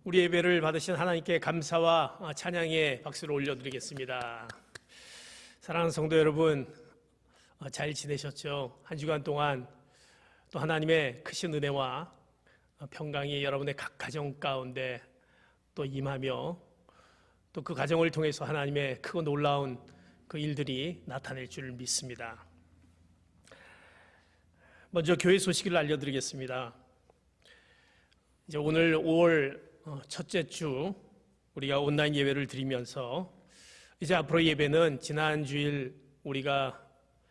우리 예배를 받으신 하나님께 감사와 찬양의 박수를 올려드리겠습니다. 사랑하는 성도 여러분, 잘 지내셨죠? 한 주간 동안 또 하나님의 크신 은혜와 평강이 여러분의 각 가정 가운데 또 임하며 또 그 가정을 통해서 하나님의 크고 놀라운 그 일들이 나타낼 줄 믿습니다. 먼저 교회 소식을 알려드리겠습니다. 이제 오늘 5월 첫째 주 우리가 온라인 예배를 드리면서 이제 앞으로 예배는 지난 주일 우리가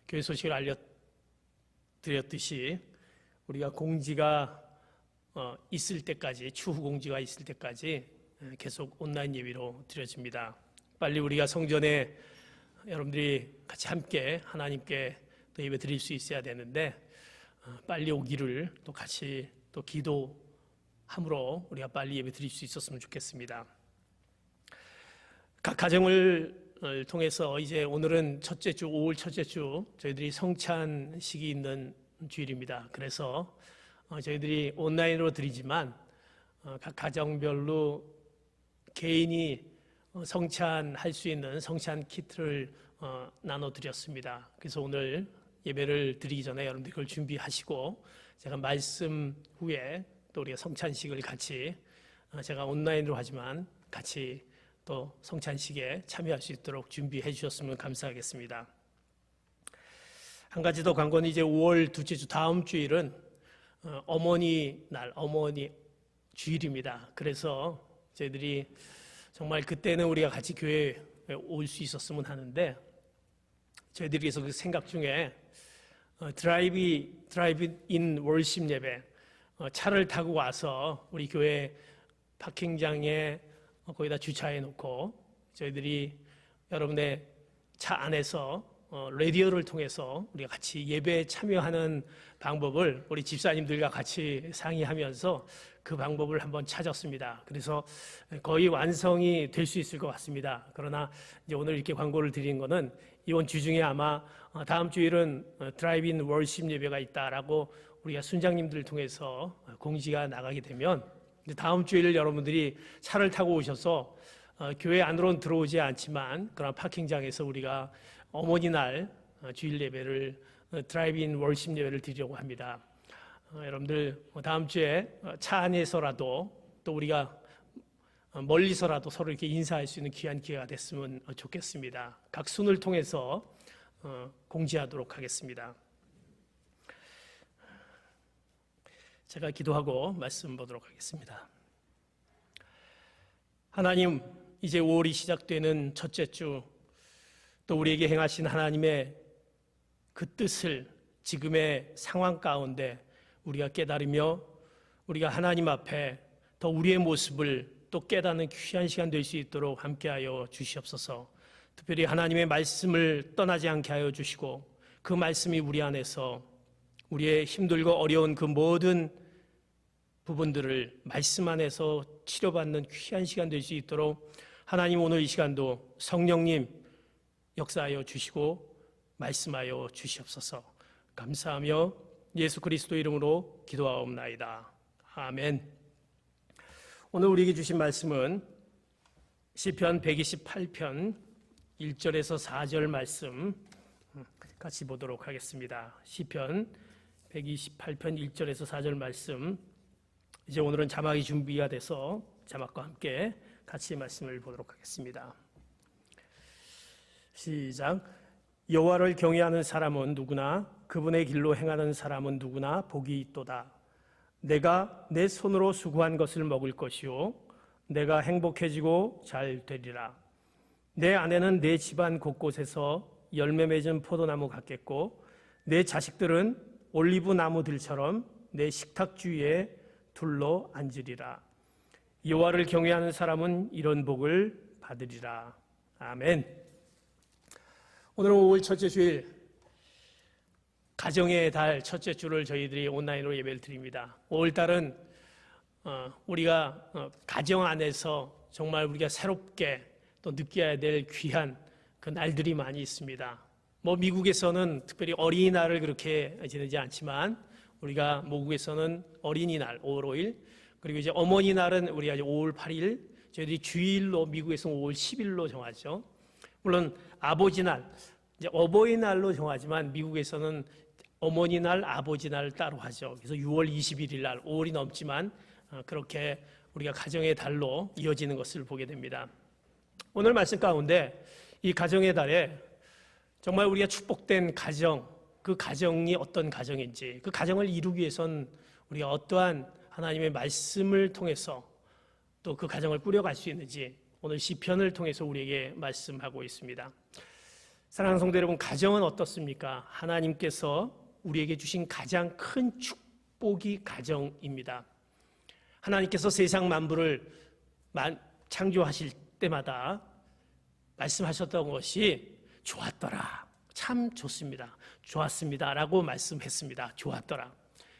교회 소식을 알려드렸듯이 우리가 공지가 있을 때까지, 추후 공지가 있을 때까지 계속 온라인 예배로 드려집니다. 빨리 우리가 성전에 여러분들이 같이 함께 하나님께 또 예배 드릴 수 있어야 되는데 빨리 오기를 또 같이 또 기도함으로 우리가 빨리 예배 드릴 수 있었으면 좋겠습니다. 각 가정을 통해서 이제 오늘은 첫째 주, 5월 첫째 주 저희들이 성찬식이 있는 주일입니다. 그래서 저희들이 온라인으로 드리지만 각 가정별로 개인이 성찬할 수 있는 성찬 키트를 나눠드렸습니다. 그래서 오늘 예배를 드리기 전에 여러분들 그걸 준비하시고 제가 말씀 후에 또 우리가 성찬식을 같이 제가 온라인으로 하지만 같이 또 성찬식에 참여할 수 있도록 준비해 주셨으면 감사하겠습니다. 한 가지 더 광고는 이제 5월 둘째 주 다음 주일은 어머니 날, 어머니 주일입니다. 그래서 저희들이 정말 그때는 우리가 같이 교회에 올 수 있었으면 하는데 저희들이 계속 그 생각 중에 드라이브인 월십 예배, 차를 타고 와서 우리 교회 파킹장에 거기다 주차해 놓고 저희들이 여러분의 차 안에서 라디오를 통해서 우리가 같이 예배에 참여하는 방법을 우리 집사님들과 같이 상의하면서 그 방법을 한번 찾았습니다. 그래서 거의 완성이 될 수 있을 것 같습니다. 그러나 이제 오늘 이렇게 광고를 드린 거는 이번 주 중에 아마 다음 주일은 드라이브인 월십 예배가 있다라고 우리가 순장님들을 통해서 공지가 나가게 되면 다음 주일 여러분들이 차를 타고 오셔서 교회 안으로는 들어오지 않지만 그런 파킹장에서 우리가 어머니 날 주일 예배를 드라이브인 월십 예배를 드리려고 합니다. 여러분들 다음 주에 차 안에서라도 또 우리가 멀리서라도 서로 이렇게 인사할 수 있는 귀한 기회가 됐으면 좋겠습니다. 각 순을 통해서 공지하도록 하겠습니다. 제가 기도하고 말씀 보도록 하겠습니다. 하나님, 이제 5월이 시작되는 첫째 주, 또 우리에게 행하신 하나님의 그 뜻을 지금의 상황 가운데 우리가 깨달으며 우리가 하나님 앞에 더 우리의 모습을 또 깨닫는 귀한 시간 될 수 있도록 함께하여 주시옵소서. 특별히 하나님의 말씀을 떠나지 않게 하여 주시고 그 말씀이 우리 안에서 우리의 힘들고 어려운 그 모든 부분들을 말씀 안에서 치료받는 귀한 시간 될 수 있도록 하나님 오늘 이 시간도 성령님 역사하여 주시고 말씀하여 주시옵소서. 감사하며 예수 그리스도 이름으로 기도하옵나이다. 아멘. 오늘 우리에게 주신 말씀은 시편 128편 1절에서 4절 말씀 같이 보도록 하겠습니다. 시편 128편 1절에서 4절 말씀, 이제 오늘은 자막이 준비가 돼서 자막과 함께 같이 말씀을 보도록 하겠습니다. 시작. 여호와를 경외하는 사람은 누구나 그분의 길로 행하는 사람은 누구나 복이 있도다. 내가 내 손으로 수고한 것을 먹을 것이요 내가 행복해지고 잘 되리라. 내 아내는 내 집안 곳곳에서 열매 맺은 포도나무 같겠고 내 자식들은 올리브 나무들처럼 내 식탁 주위에 둘러 앉으리라. 여호와를 경외하는 사람은 이런 복을 받으리라. 아멘. 오늘은 5월 첫째 주일 가정의 달 첫째 주를 저희들이 온라인으로 예배를 드립니다. 5월 달은 우리가 가정 안에서 정말 우리가 새롭게 또 느껴야 될 귀한 그 날들이 많이 있습니다. 미국에서는 특별히 어린이날을 그렇게 지내지 않지만 우리가 모국에서는 어린이날 5월 5일, 그리고 이제 어머니 날은 우리가 이제 5월 8일, 저희들이 주일로 미국에서는 5월 10일로 정하죠. 물론 아버지 날, 이제 어버이날로 정하지만 미국에서는 어머니 날, 아버지 날 따로 하죠. 그래서 6월 21일 날, 5월이 넘지만 그렇게 우리가 가정의 달로 이어지는 것을 보게 됩니다. 오늘 말씀 가운데 이 가정의 달에 정말 우리가 축복된 가정, 그 가정이 어떤 가정인지, 그 가정을 이루기 위해선 우리가 어떠한 하나님의 말씀을 통해서 또 그 가정을 꾸려갈 수 있는지 오늘 시편을 통해서 우리에게 말씀하고 있습니다. 사랑하는 성도 여러분, 가정은 어떻습니까? 하나님께서 우리에게 주신 가장 큰 축복이 가정입니다. 하나님께서 세상 만물을 창조하실 때마다 말씀하셨던 것이 좋았더라, 참 좋습니다, 좋았습니다 라고 말씀했습니다. 좋았더라.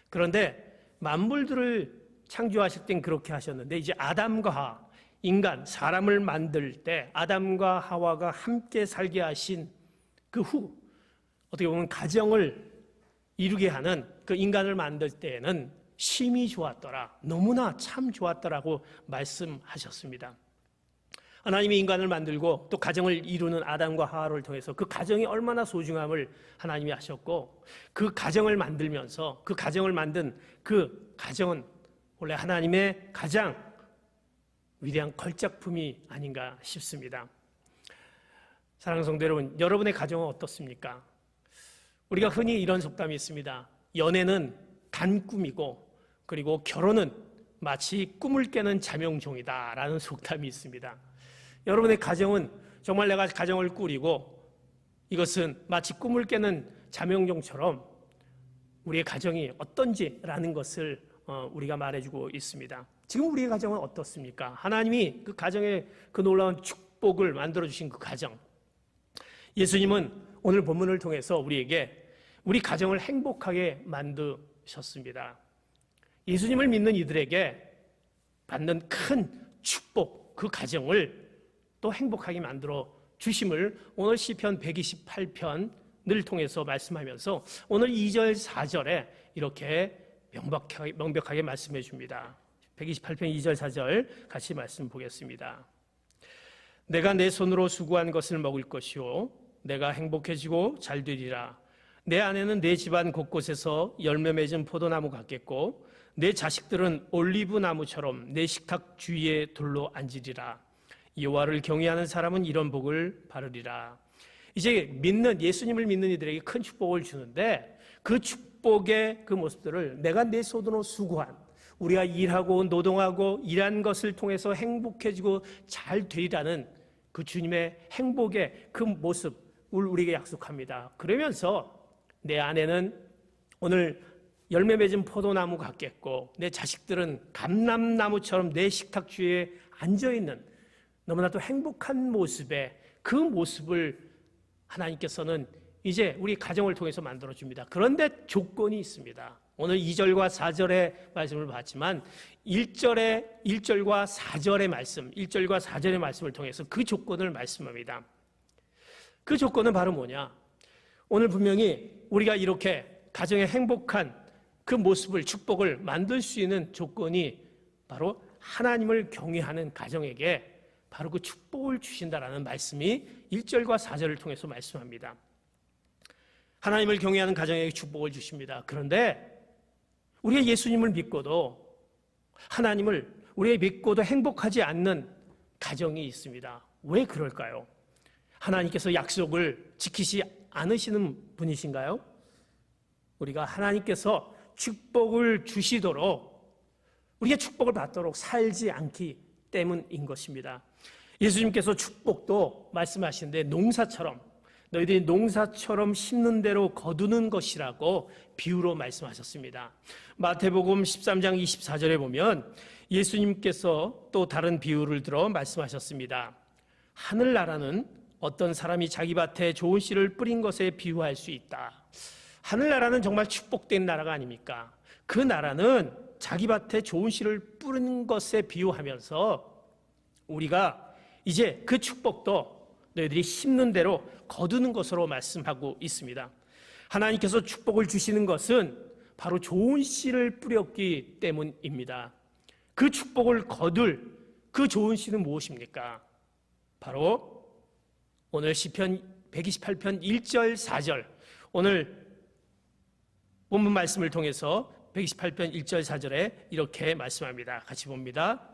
그런데 만물들을 창조하실 땐 그렇게 하셨는데 이제 아담과 하와, 인간, 사람을 만들 때 아담과 하와가 함께 살게 하신 그 후 어떻게 보면 가정을 이루게 하는 그 인간을 만들 때에는 심히 좋았더라, 너무나 참 좋았더라고 말씀하셨습니다. 하나님이 인간을 만들고 또 가정을 이루는 아담과 하와를 통해서 그 가정이 얼마나 소중함을 하나님이 아셨고, 그 가정을 만들면서 그 가정을 만든 그 가정은 원래 하나님의 가장 위대한 걸작품이 아닌가 싶습니다. 사랑하는 성도 여러분, 여러분의 가정은 어떻습니까? 우리가 흔히 이런 속담이 있습니다. 연애는 단꿈이고 그리고 결혼은 마치 꿈을 깨는 자명종이다 라는 속담이 있습니다. 여러분의 가정은 정말 내가 가정을 꾸리고 이것은 마치 꿈을 깨는 자명종처럼 우리의 가정이 어떤지라는 것을 우리가 말해주고 있습니다. 지금 우리의 가정은 어떻습니까? 하나님이 그 가정의 그 놀라운 축복을 만들어주신 그 가정, 예수님은 오늘 본문을 통해서 우리에게 우리 가정을 행복하게 만드셨습니다. 예수님을 믿는 이들에게 받는 큰 축복, 그 가정을 또 행복하게 만들어 주심을 오늘 시편 128편을 통해서 말씀하면서 오늘 2절 4절에 이렇게 명백하게 말씀해 줍니다. 128편 2절 4절 같이 말씀 보겠습니다. 내가 내 손으로 수고한 것을 먹을 것이요 내가 행복해지고 잘 되리라. 내 아내는 내 집안 곳곳에서 열매 맺은 포도나무 같겠고 내 자식들은 올리브 나무처럼 내 식탁 주위에 둘러 앉으리라. 여호와를 경외하는 사람은 이런 복을 바르리라. 이제 예수님을 믿는 이들에게 큰 축복을 주는데 그 축복의 그 모습들을 내가 내 손으로 수고한, 우리가 일하고 노동하고 일한 것을 통해서 행복해지고 잘 되리라는 그 주님의 행복의 그 모습을 우리에게 약속합니다. 그러면서 내 아내는 오늘 열매 맺은 포도나무 같겠고 내 자식들은 감람나무처럼 내 식탁 주위에 앉아있는 너무나도 행복한 모습에 그 모습을 하나님께서는 이제 우리 가정을 통해서 만들어줍니다. 그런데 조건이 있습니다. 오늘 2절과 4절의 말씀을 봤지만 1절과 4절의 말씀, 1절과 4절의 말씀을 통해서 그 조건을 말씀합니다. 그 조건은 바로 뭐냐? 오늘 분명히 우리가 이렇게 가정의 행복한 그 모습을, 축복을 만들 수 있는 조건이 바로 하나님을 경외하는 가정에게 바로 그 축복을 주신다라는 말씀이 1절과 4절을 통해서 말씀합니다. 하나님을 경외하는 가정에게 축복을 주십니다. 그런데 우리가 예수님을 믿고도 하나님을 우리가 믿고도 행복하지 않는 가정이 있습니다. 왜 그럴까요? 하나님께서 약속을 지키지 않으시는 분이신가요? 우리가 하나님께서 축복을 주시도록 우리가 축복을 받도록 살지 않기 때문인 것입니다. 예수님께서 축복도 말씀하시는데 농사처럼 너희들이 농사처럼 심는 대로 거두는 것이라고 비유로 말씀하셨습니다. 마태복음 13장 24절에 보면 예수님께서 또 다른 비유를 들어 말씀하셨습니다. 하늘나라는 어떤 사람이 자기 밭에 좋은 씨를 뿌린 것에 비유할 수 있다. 하늘나라는 정말 축복된 나라가 아닙니까? 그 나라는 자기 밭에 좋은 씨를 뿌린 것에 비유하면서 우리가 이제 그 축복도 너희들이 심는 대로 거두는 것으로 말씀하고 있습니다. 하나님께서 축복을 주시는 것은 바로 좋은 씨를 뿌렸기 때문입니다. 그 축복을 거둘 그 좋은 씨는 무엇입니까? 바로 오늘 시편 128편 1절 4절, 오늘 본문 말씀을 통해서 128편 1절 4절에 이렇게 말씀합니다. 같이 봅니다.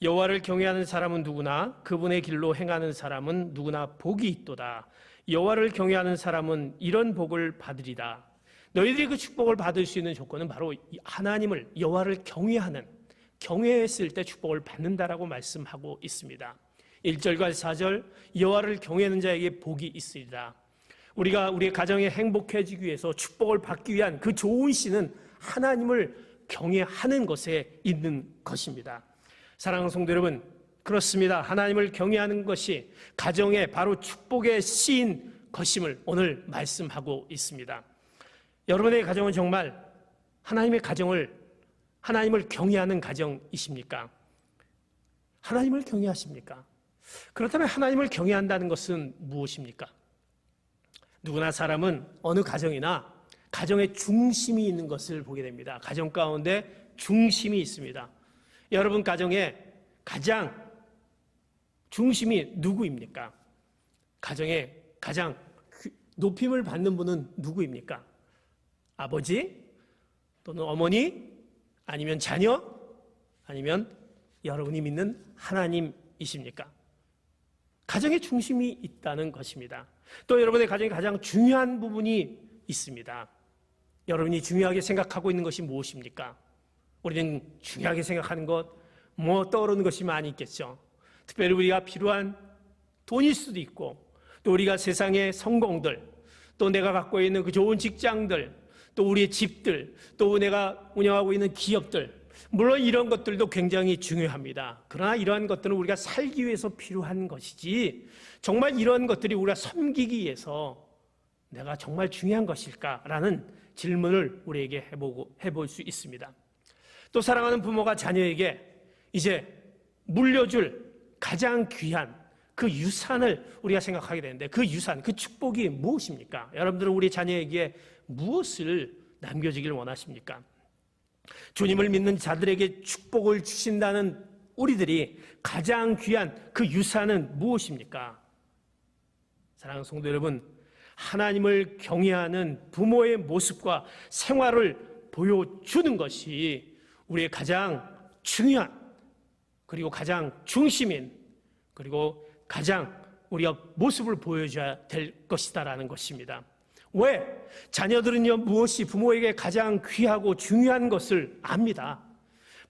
여호와를 경외하는 사람은 누구나 그분의 길로 행하는 사람은 누구나 복이 있도다. 여호와를 경외하는 사람은 이런 복을 받으리다. 너희들이 그 축복을 받을 수 있는 조건은 바로 하나님을, 여호와를 경외했을 때 축복을 받는다라고 말씀하고 있습니다. 1절과 4절, 여호와를 경외하는 자에게 복이 있으리라. 우리가 우리의 가정이 행복해지기 위해서 축복을 받기 위한 그 좋은 씨는 하나님을 경외하는 것에 있는 것입니다. 사랑하는 성도 여러분, 그렇습니다. 하나님을 경외하는 것이 가정의 바로 축복의 씨인 것임을 오늘 말씀하고 있습니다. 여러분의 가정은 정말 하나님의 가정을, 하나님을 경외하는 가정이십니까? 하나님을 경외하십니까? 그렇다면 하나님을 경외한다는 것은 무엇입니까? 누구나 사람은 어느 가정이나 가정의 중심이 있는 것을 보게 됩니다. 가정 가운데 중심이 있습니다. 여러분 가정의 가장 중심이 누구입니까? 가정의 가장 높임을 받는 분은 누구입니까? 아버지 또는 어머니, 아니면 자녀, 아니면 여러분이 믿는 하나님이십니까? 가정의 중심이 있다는 것입니다. 또 여러분의 가정에 가장 중요한 부분이 있습니다. 여러분이 중요하게 생각하고 있는 것이 무엇입니까? 우리는 중요하게 생각하는 것, 떠오르는 것이 많이 있겠죠. 특별히 우리가 필요한 돈일 수도 있고, 또 우리가 세상의 성공들, 또 내가 갖고 있는 그 좋은 직장들, 또 우리의 집들, 또 내가 운영하고 있는 기업들, 물론 이런 것들도 굉장히 중요합니다. 그러나 이러한 것들은 우리가 살기 위해서 필요한 것이지, 정말 이런 것들이 우리가 섬기기 위해서 내가 정말 중요한 것일까라는 질문을 우리에게 해볼 수 있습니다. 또 사랑하는 부모가 자녀에게 이제 물려줄 가장 귀한 그 유산을 우리가 생각하게 되는데, 그 유산, 그 축복이 무엇입니까? 여러분들은 우리 자녀에게 무엇을 남겨주길 원하십니까? 주님을 믿는 자들에게 축복을 주신다는 우리들이 가장 귀한 그 유산은 무엇입니까? 사랑하는 성도 여러분, 하나님을 경외하는 부모의 모습과 생활을 보여주는 것이 우리의 가장 중요한, 그리고 가장 중심인, 그리고 가장 우리가 모습을 보여줘야 될 것이다라는 것입니다. 왜? 자녀들은요, 무엇이 부모에게 가장 귀하고 중요한 것을 압니다.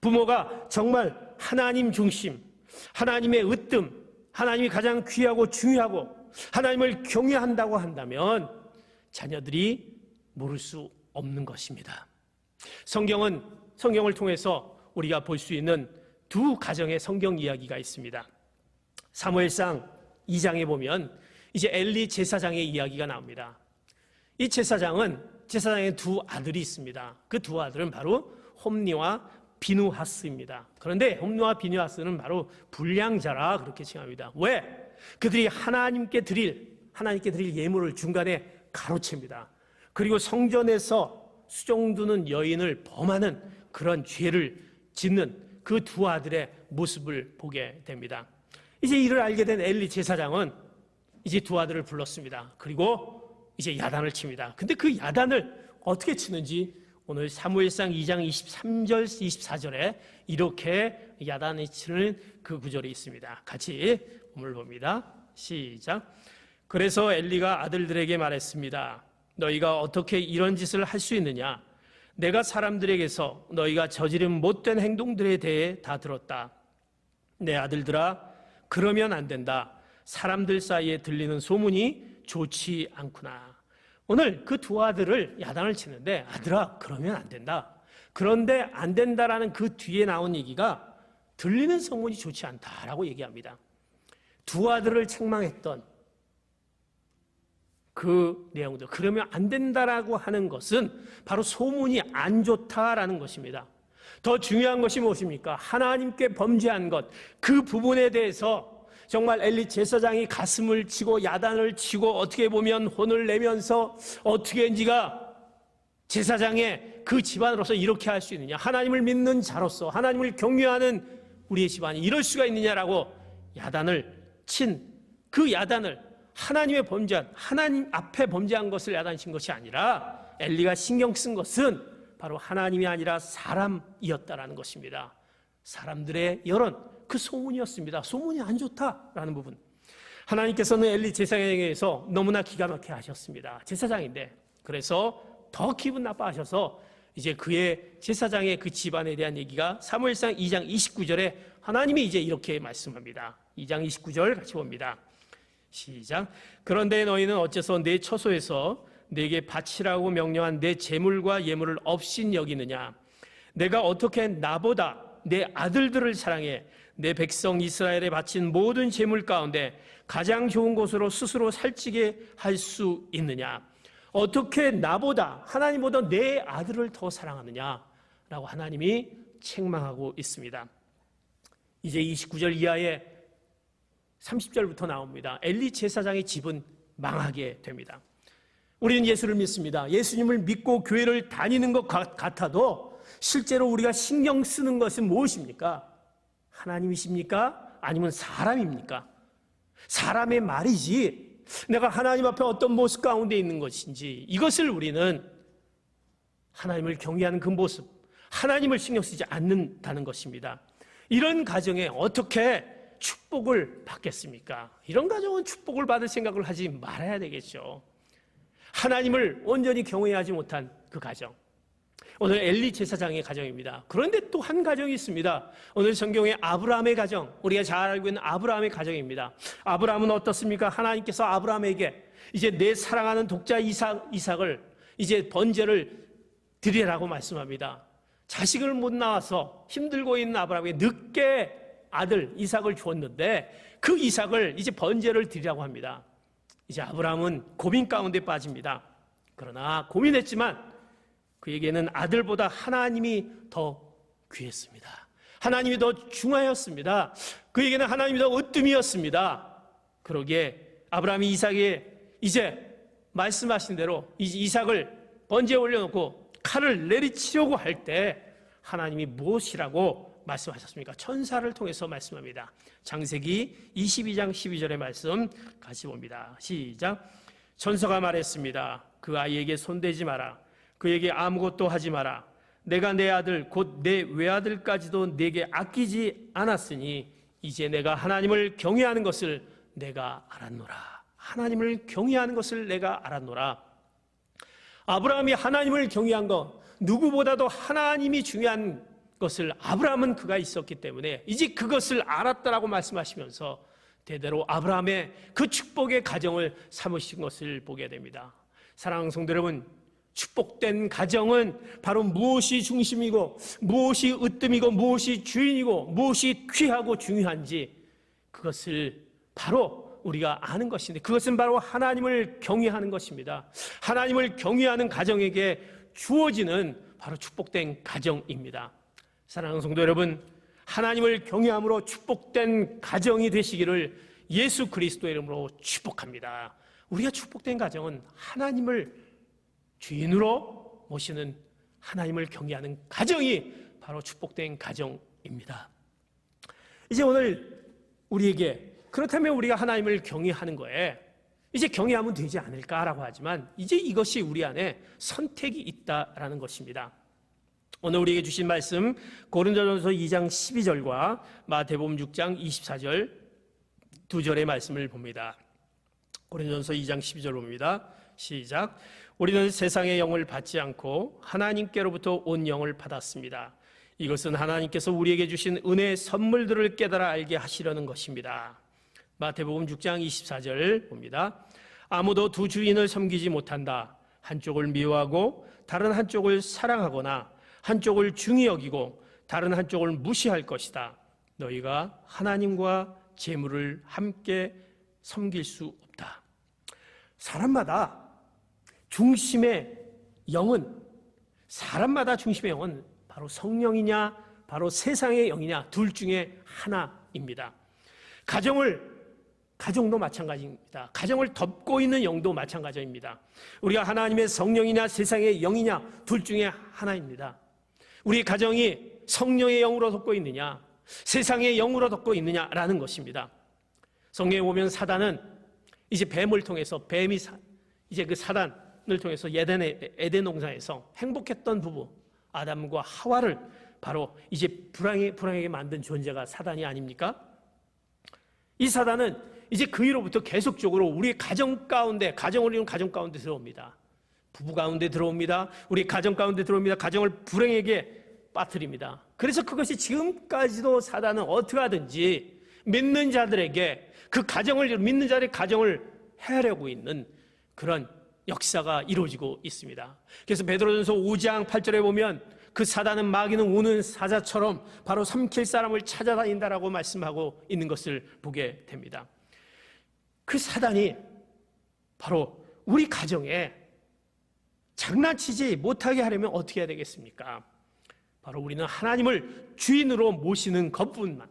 부모가 정말 하나님 중심, 하나님의 으뜸, 하나님이 가장 귀하고 중요하고 하나님을 경외한다고 한다면 자녀들이 모를 수 없는 것입니다. 성경을 통해서 우리가 볼 수 있는 두 가정의 성경 이야기가 있습니다. 사무엘상 2장에 보면 이제 엘리 제사장의 이야기가 나옵니다. 이 제사장의 두 아들이 있습니다. 그 두 아들은 바로 홈니와 비누하스입니다. 그런데 홈니와 비누하스는 바로 불량자라 그렇게 칭합니다. 왜? 그들이 하나님께 드릴 예물을 중간에 가로챕니다. 그리고 성전에서 수종두는 여인을 범하는 그런 죄를 짓는 그 두 아들의 모습을 보게 됩니다. 이제 이를 알게 된 엘리 제사장은 이제 두 아들을 불렀습니다. 그리고 이제 야단을 칩니다. 근데 그 야단을 어떻게 치는지 오늘 사무엘상 2장 23절 24절에 이렇게 야단을 치는 그 구절이 있습니다. 같이 본문을 봅니다. 시작. 그래서 엘리가 아들들에게 말했습니다. 너희가 어떻게 이런 짓을 할 수 있느냐? 내가 사람들에게서 너희가 저지른 못된 행동들에 대해 다 들었다. 내 아들들아, 그러면 안 된다. 사람들 사이에 들리는 소문이 좋지 않구나. 오늘 그 두 아들을 야단을 치는데, 아들아, 그러면 안 된다. 그런데 안 된다라는 그 뒤에 나온 얘기가 들리는 소문이 좋지 않다라고 얘기합니다. 두 아들을 책망했던 그 내용들, 그러면 안 된다라고 하는 것은 바로 소문이 안 좋다라는 것입니다. 더 중요한 것이 무엇입니까? 하나님께 범죄한 것, 그 부분에 대해서 정말 엘리 제사장이 가슴을 치고 야단을 치고 어떻게 보면 혼을 내면서 어떻게 네가 제사장의 그 집안으로서 이렇게 할 수 있느냐? 하나님을 믿는 자로서 하나님을 경외하는 우리의 집안이 이럴 수가 있느냐라고 야단을 친 그 야단을 하나님의 범죄한 하나님 앞에 범죄한 것을 야단친 것이 아니라 엘리가 신경 쓴 것은 바로 하나님이 아니라 사람이었다라는 것입니다. 사람들의 여론, 그 소문이었습니다. 소문이 안 좋다라는 부분. 하나님께서는 엘리 제사장에게서 너무나 기가 막히게 하셨습니다. 제사장인데. 그래서 더 기분 나빠하셔서 이제 그의 제사장의 그 집안에 대한 얘기가 사무엘상 2장 29절에 하나님이 이제 이렇게 말씀합니다. 2장 29절 같이 봅니다. 시작. 그런데 너희는 어째서 내 처소에서 내게 바치라고 명령한 내 재물과 예물을 없인 여기느냐? 내가 어떻게 나보다 내 아들들을 사랑해 내 백성 이스라엘에 바친 모든 재물 가운데 가장 좋은 곳으로 스스로 살찌게 할 수 있느냐? 어떻게 나보다 하나님보다 내 아들을 더 사랑하느냐라고 하나님이 책망하고 있습니다. 이제 29절 이하에 30절부터 나옵니다. 엘리 제사장의 집은 망하게 됩니다. 우리는 예수를 믿습니다. 예수님을 믿고 교회를 다니는 것 같아도 실제로 우리가 신경 쓰는 것은 무엇입니까? 하나님이십니까? 아니면 사람입니까? 사람의 말이지 내가 하나님 앞에 어떤 모습 가운데 있는 것인지, 이것을 우리는 하나님을 경외하는 그 모습, 하나님을 신경 쓰지 않는다는 것입니다. 이런 가정에 어떻게 축복을 받겠습니까? 이런 가정은 축복을 받을 생각을 하지 말아야 되겠죠. 하나님을 온전히 경외하지 못한 그 가정, 오늘 엘리 제사장의 가정입니다. 그런데 또 한 가정이 있습니다. 오늘 성경의 아브라함의 가정, 우리가 잘 알고 있는 아브라함의 가정입니다. 아브라함은 어떻습니까? 하나님께서 아브라함에게 이제 내 사랑하는 독자 이삭을 이제 번제를 드리라고 말씀합니다. 자식을 못 낳아서 힘들고 있는 아브라함에게 늦게 아들 이삭을 주었는데 그 이삭을 이제 번제를 드리라고 합니다. 이제 아브라함은 고민 가운데 빠집니다. 그러나 고민했지만 그에게는 아들보다 하나님이 더 귀했습니다. 하나님이 더 중하였습니다. 그에게는 하나님이 더 으뜸이었습니다. 그러기에 아브라함이 이삭에 이제 말씀하신 대로 이삭을 번제에 올려놓고 칼을 내리치려고 할 때 하나님이 무엇이라고 말씀하셨습니까? 천사를 통해서 말씀합니다. 창세기 22장 12절의 말씀 같이 봅니다. 시작. 천사가 말했습니다. 그 아이에게 손대지 마라. 그에게 아무것도 하지 마라. 내가 내 아들 곧 내 외아들까지도 내게 아끼지 않았으니 이제 내가 하나님을 경외하는 것을 내가 알았노라. 하나님을 경외하는 것을 내가 알았노라. 아브라함이 하나님을 경외한 것, 누구보다도 하나님이 중요한 것을 아브라함은 그가 있었기 때문에 이제 그것을 알았다라고 말씀하시면서 대대로 아브라함의 그 축복의 가정을 삼으신 것을 보게 됩니다. 사랑하는 성도 여러분, 축복된 가정은 바로 무엇이 중심이고 무엇이 으뜸이고 무엇이 주인이고 무엇이 귀하고 중요한지 그것을 바로 우리가 아는 것인데, 그것은 바로 하나님을 경외하는 것입니다. 하나님을 경외하는 가정에게 주어지는 바로 축복된 가정입니다. 사랑하는 성도 여러분, 하나님을 경외함으로 축복된 가정이 되시기를 예수 그리스도의 이름으로 축복합니다. 우리가 축복된 가정은 하나님을 주인으로 모시는, 하나님을 경외하는 가정이 바로 축복된 가정입니다. 이제 오늘 우리에게, 그렇다면 우리가 하나님을 경외하는 거에 이제 경외하면 되지 않을까라고 하지만 이제 이것이 우리 안에 선택이 있다라는 것입니다. 오늘 우리에게 주신 말씀 고린도전서 2장 12절과 마태복음 6장 24절 두 절의 말씀을 봅니다. 고린도전서 2장 12절 봅니다. 시작. 우리는 세상의 영을 받지 않고 하나님께로부터 온 영을 받았습니다. 이것은 하나님께서 우리에게 주신 은혜의 선물들을 깨달아 알게 하시려는 것입니다. 마태복음 6장 24절 봅니다. 아무도 두 주인을 섬기지 못한다. 한쪽을 미워하고 다른 한쪽을 사랑하거나 한쪽을 중히 여기고 다른 한쪽을 무시할 것이다. 너희가 하나님과 재물을 함께 섬길 수 없다. 사람마다 중심의 영은, 사람마다 중심의 영은 바로 성령이냐 바로 세상의 영이냐 둘 중에 하나입니다. 가정을 가정도 마찬가지입니다. 가정을 덮고 있는 영도 마찬가지입니다. 우리가 하나님의 성령이냐 세상의 영이냐 둘 중에 하나입니다. 우리 가정이 성령의 영으로 덮고 있느냐 세상의 영으로 덮고 있느냐라는 것입니다. 성경에 보면 사단은 이제 뱀을 통해서 이제 그 사단을 통해서 에덴 동산에서 행복했던 부부 아담과 하와를 바로 이제 불행하게 만든 존재가 사단이 아닙니까? 이 사단은 이제 그 이후로부터 계속적으로 우리 가정 가운데, 가정을 이룬 가정 가운데 들어옵니다. 부부 가운데 들어옵니다. 우리 가정 가운데 들어옵니다. 가정을 불행하게 빠뜨립니다. 그래서 그것이 지금까지도 사단은 어떻게 하든지 믿는 자들에게 그 가정을, 믿는 자들의 가정을 해하려고 있는 그런 역사가 이루어지고 있습니다. 그래서 베드로전서 5장 8절에 보면 그 사단은 마귀는 우는 사자처럼 바로 삼킬 사람을 찾아다닌다라고 말씀하고 있는 것을 보게 됩니다. 그 사단이 바로 우리 가정에 장난치지 못하게 하려면 어떻게 해야 되겠습니까? 바로 우리는 하나님을 주인으로 모시는 것뿐만,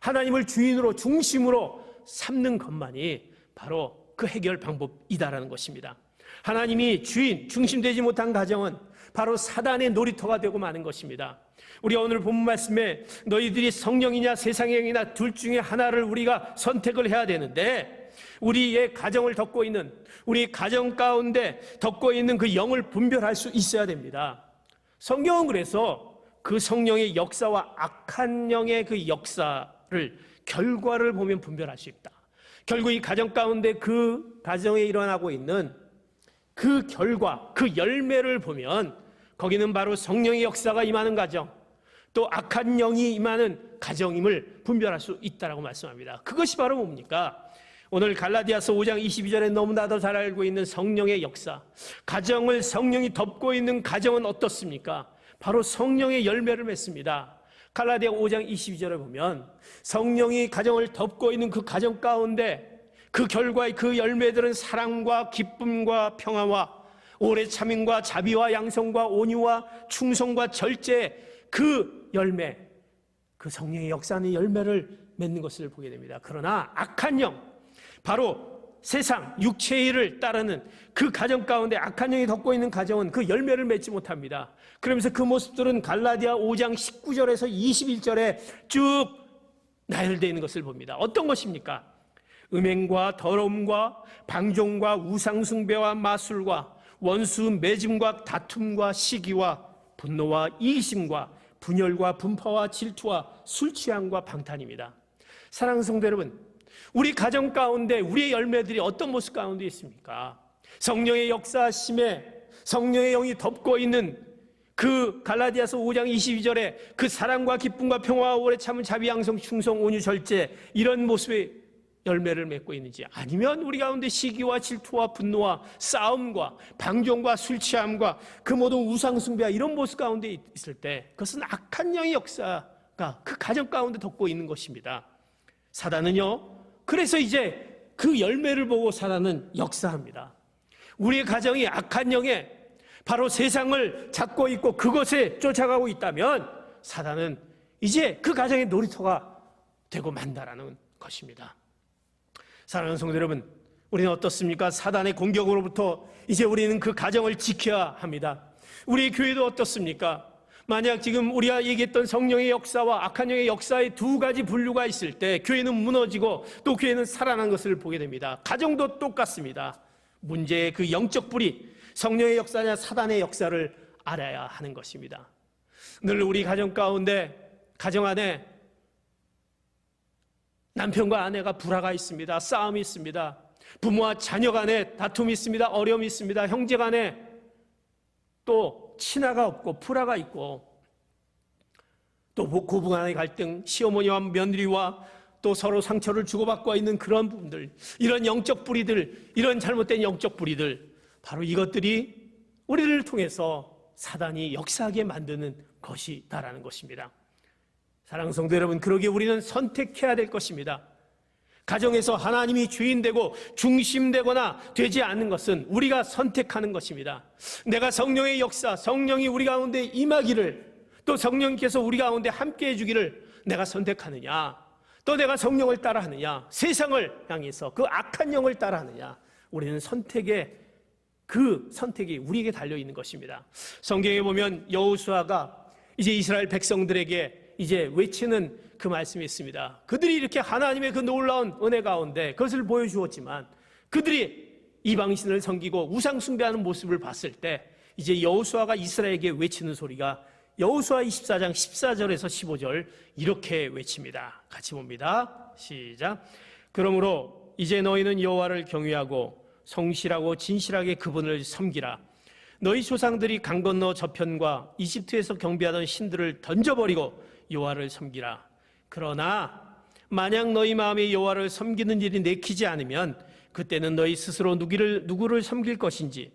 하나님을 주인으로 중심으로 삼는 것만이 바로 그 해결 방법이다라는 것입니다. 하나님이 주인, 중심되지 못한 가정은 바로 사단의 놀이터가 되고 마는 것입니다. 우리가 오늘 본 말씀에 너희들이 성령이냐 세상의 영이냐 둘 중에 하나를 우리가 선택을 해야 되는데 우리의 가정을 덮고 있는, 우리 가정 가운데 덮고 있는 그 영을 분별할 수 있어야 됩니다. 성경은 그래서 그 성령의 역사와 악한 영의 그 역사를, 결과를 보면 분별할 수 있다. 결국 이 가정 가운데 그 가정에 일어나고 있는 그 결과, 그 열매를 보면 거기는 바로 성령의 역사가 임하는 가정, 또 악한 영이 임하는 가정임을 분별할 수 있다고 말씀합니다. 그것이 바로 뭡니까? 오늘 갈라디아서 5장 22절에 너무나도 잘 알고 있는 성령의 역사, 가정을 성령이 덮고 있는 가정은 어떻습니까? 바로 성령의 열매를 맺습니다. 갈라디아 5장 22절에 보면 성령이 가정을 덮고 있는 그 가정 가운데 그 결과의 그 열매들은 사랑과 기쁨과 평화와 오래 참음과 자비와 양성과 온유와 충성과 절제, 그 열매, 그 성령의 역사는 열매를 맺는 것을 보게 됩니다. 그러나 악한 영, 바로 세상, 육체의 일을 따르는 그 가정 가운데 악한 영이 덮고 있는 가정은 그 열매를 맺지 못합니다. 그러면서 그 모습들은 갈라디아 5장 19절에서 21절에 쭉 나열되어 있는 것을 봅니다. 어떤 것입니까? 음행과 더러움과 방종과 우상숭배와 마술과 원수 맺음과 다툼과 시기와 분노와 이기심과 분열과 분파와 질투와 술 취함과 방탄입니다. 사랑하는 성도 여러분, 우리 가정 가운데 우리의 열매들이 어떤 모습 가운데 있습니까? 성령의 역사심에 성령의 영이 덮고 있는 그 갈라디아서 5장 22절에 그 사랑과 기쁨과 평화와 오래 참은 자비 양성 충성 온유 절제, 이런 모습의 열매를 맺고 있는지, 아니면 우리 가운데 시기와 질투와 분노와 싸움과 방종과 술 취함과 그 모든 우상 숭배와 이런 모습 가운데 있을 때 그것은 악한 영의 역사가 그 가정 가운데 덮고 있는 것입니다. 사단은요, 그래서 이제 그 열매를 보고 사단은 역사합니다. 우리의 가정이 악한 영에 바로 세상을 잡고 있고 그것에 쫓아가고 있다면 사단은 이제 그 가정의 놀이터가 되고 만다라는 것입니다. 사랑하는 성도 여러분, 우리는 어떻습니까? 사단의 공격으로부터 이제 우리는 그 가정을 지켜야 합니다. 우리 교회도 어떻습니까? 만약 지금 우리가 얘기했던 성령의 역사와 악한 영의 역사의 두 가지 분류가 있을 때 교회는 무너지고 또 교회는 살아난 것을 보게 됩니다. 가정도 똑같습니다. 문제의 그 영적 뿌리, 성령의 역사냐 사단의 역사를 알아야 하는 것입니다. 늘 우리 가정 가운데, 가정 안에 남편과 아내가 불화가 있습니다. 싸움이 있습니다. 부모와 자녀 간에 다툼이 있습니다. 어려움이 있습니다. 형제 간에 또 친화가 없고 불화가 있고, 또 고부 간의 갈등, 시어머니와 며느리와 또 서로 상처를 주고받고 있는 그런 부분들, 이런 영적 뿌리들, 이런 잘못된 영적 뿌리들, 바로 이것들이 우리를 통해서 사단이 역사하게 만드는 것이다라는 것입니다. 사랑하는 성도 여러분, 그러기에 우리는 선택해야 될 것입니다. 가정에서 하나님이 주인되고 중심되거나 되지 않는 것은 우리가 선택하는 것입니다. 내가 성령의 역사, 성령이 우리 가운데 임하기를, 또 성령께서 우리 가운데 함께 해주기를 내가 선택하느냐, 또 내가 성령을 따라하느냐, 세상을 향해서 그 악한 영을 따라하느냐, 우리는 그 선택이 우리에게 달려있는 것입니다. 성경에 보면 여호수아가 이제 이스라엘 백성들에게 이제 외치는 그 말씀이 있습니다. 그들이 이렇게 하나님의 그 놀라운 은혜 가운데 그것을 보여주었지만 그들이 이방신을 섬기고 우상 숭배하는 모습을 봤을 때 이제 여호수아가 이스라엘에게 외치는 소리가 여호수아 24장 14절에서 15절 이렇게 외칩니다. 같이 봅니다. 시작. 그러므로 이제 너희는 여호와를 경외하고 성실하고 진실하게 그분을 섬기라. 너희 조상들이 강 건너 저편과 이집트에서 경배하던 신들을 던져버리고 여호와를 섬기라. 그러나 만약 너희 마음에 여호와를 섬기는 일이 내키지 않으면 그때는 너희 스스로 누구를 섬길 것인지,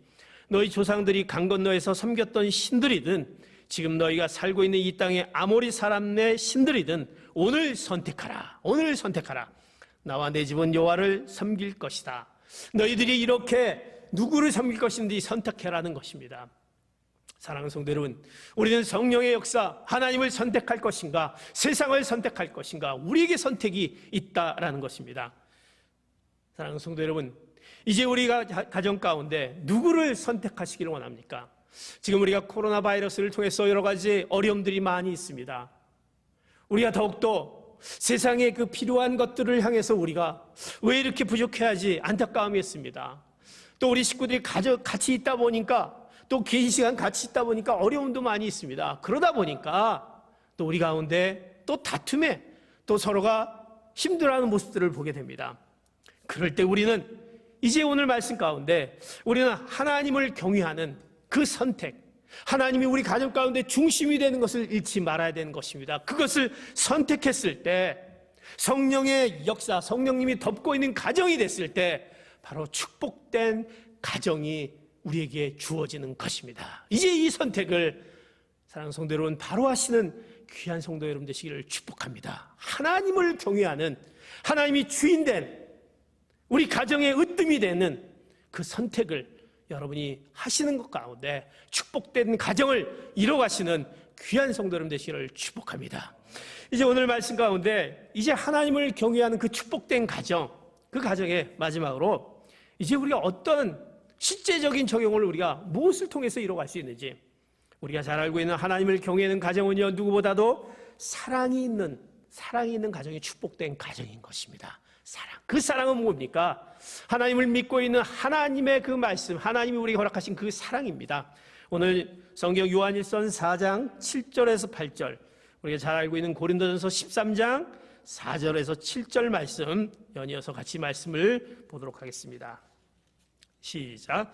너희 조상들이 강 건너에서 섬겼던 신들이든 지금 너희가 살고 있는 이 땅의 아모리 사람의 신들이든 오늘 선택하라. 오늘 선택하라. 나와 내 집은 여호와를 섬길 것이다. 너희들이 이렇게 누구를 섬길 것인지 선택해라는 것입니다. 사랑하는 성도 여러분, 우리는 성령의 역사, 하나님을 선택할 것인가, 세상을 선택할 것인가, 우리에게 선택이 있다라는 것입니다. 사랑하는 성도 여러분, 이제 우리가 가정 가운데 누구를 선택하시기를 원합니까? 지금 우리가 코로나 바이러스를 통해서 여러 가지 어려움들이 많이 있습니다. 우리가 더욱더 세상에 그 필요한 것들을 향해서 우리가 왜 이렇게 부족해하지 안타까움이 있습니다. 또 우리 식구들이 같이 있다 보니까, 또 긴 시간 같이 있다 보니까 어려움도 많이 있습니다. 그러다 보니까 또 우리 가운데 또 다툼에 또 서로가 힘들어하는 모습들을 보게 됩니다. 그럴 때 우리는 이제 오늘 말씀 가운데 우리는 하나님을 경외하는 그 선택, 하나님이 우리 가정 가운데 중심이 되는 것을 잃지 말아야 되는 것입니다. 그것을 선택했을 때 성령의 역사, 성령님이 덮고 있는 가정이 됐을 때 바로 축복된 가정이 우리에게 주어지는 것입니다. 이제 이 선택을 사랑하는 성도 여러분 바로 하시는 귀한 성도 여러분 되시기를 축복합니다. 하나님을 경외하는, 하나님이 주인된 우리 가정의 으뜸이 되는 그 선택을 여러분이 하시는 것 가운데 축복된 가정을 이뤄가시는 귀한 성도 여러분 되시기를 축복합니다. 이제 오늘 말씀 가운데 이제 하나님을 경외하는 그 축복된 가정, 그 가정의 마지막으로 이제 우리가 어떤 실제적인 적용을 우리가 무엇을 통해서 이뤄갈 수 있는지, 우리가 잘 알고 있는 하나님을 경외하는 가정은요 누구보다도 사랑이 있는 가정이 축복된 가정인 것입니다. 사랑, 그 사랑은 뭡니까? 하나님을 믿고 있는 하나님의 그 말씀, 하나님이 우리에게 허락하신 그 사랑입니다. 오늘 성경 요한일서 4장 7절에서 8절, 우리가 잘 알고 있는 고린도전서 13장 4절에서 7절 말씀 연이어서 같이 말씀을 보도록 하겠습니다. 시작.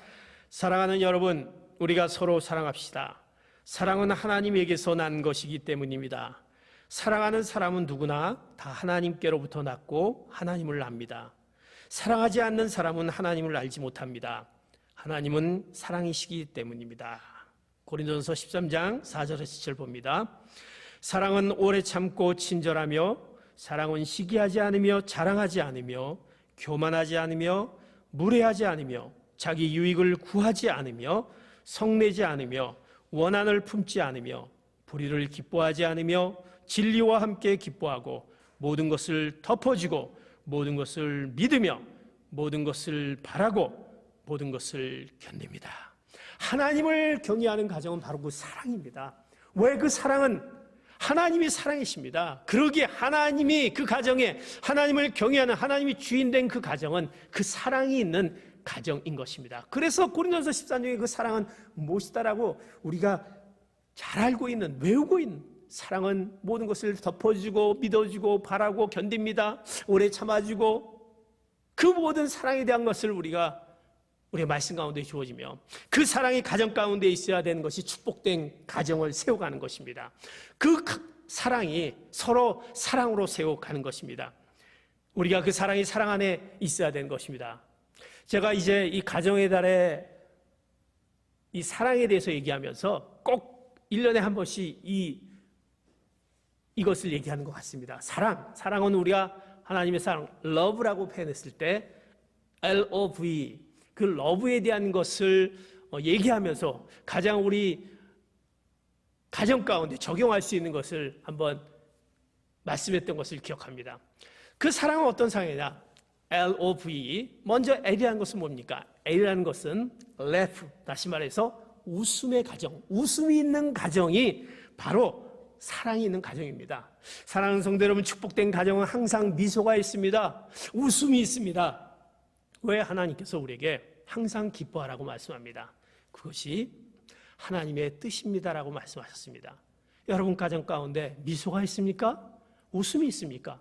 사랑하는 여러분, 우리가 서로 사랑합시다. 사랑은 하나님에게서 난 것이기 때문입니다. 사랑하는 사람은 누구나 다 하나님께로부터 났고 하나님을 압니다. 사랑하지 않는 사람은 하나님을 알지 못합니다. 하나님은 사랑이시기 때문입니다. 고린도전서 13장 4절에서 7절 봅니다. 사랑은 오래 참고 친절하며, 사랑은 시기하지 않으며 자랑하지 않으며 교만하지 않으며 무례하지 않으며 자기 유익을 구하지 않으며 성내지 않으며 원한을 품지 않으며 불의를 기뻐하지 않으며 진리와 함께 기뻐하고 모든 것을 덮어주고 모든 것을 믿으며 모든 것을 바라고 모든 것을 견딥니다. 하나님을 경외하는 가정은 바로 그 사랑입니다. 왜? 그 사랑은 하나님이 사랑이십니다. 그러기에 하나님이 그 가정에 하나님을 경외하는, 하나님이 주인된 그 가정은 그 사랑이 있는 가정인 것입니다. 그래서 고린도전서 13장의 그 사랑은 무엇이다라고 우리가 잘 알고 있는, 외우고 있는, 사랑은 모든 것을 덮어주고 믿어주고 바라고 견딥니다. 오래 참아주고, 그 모든 사랑에 대한 것을 우리가 우리의 말씀 가운데 주어지며 그 사랑이 가정 가운데 있어야 되는 것이 축복된 가정을 세워가는 것입니다. 그 사랑이 서로 사랑으로 세워가는 것입니다. 우리가 그 사랑이 사랑 안에 있어야 되는 것입니다. 제가 이제 이 가정의 달에 이 사랑에 대해서 얘기하면서 꼭 1년에 한 번씩 이것을 얘기하는 것 같습니다. 사랑은 우리가 하나님의 사랑, 러브라고 표현했을 때 LOV, 그 러브에 대한 것을 얘기하면서 가장 우리 가정 가운데 적용할 수 있는 것을 한번 말씀했던 것을 기억합니다. 그 사랑은 어떤 사랑이냐? LOVE. 먼저 L이라는 것은 뭡니까? L이라는 것은 laugh, 다시 말해서 웃음의 가정, 웃음이 있는 가정이 바로 사랑이 있는 가정입니다. 사랑하는 성도 여러분, 축복된 가정은 항상 미소가 있습니다. 웃음이 있습니다. 왜? 하나님께서 우리에게 항상 기뻐하라고 말씀합니다. 그것이 하나님의 뜻입니다라고 말씀하셨습니다. 여러분 가정 가운데 미소가 있습니까? 웃음이 있습니까?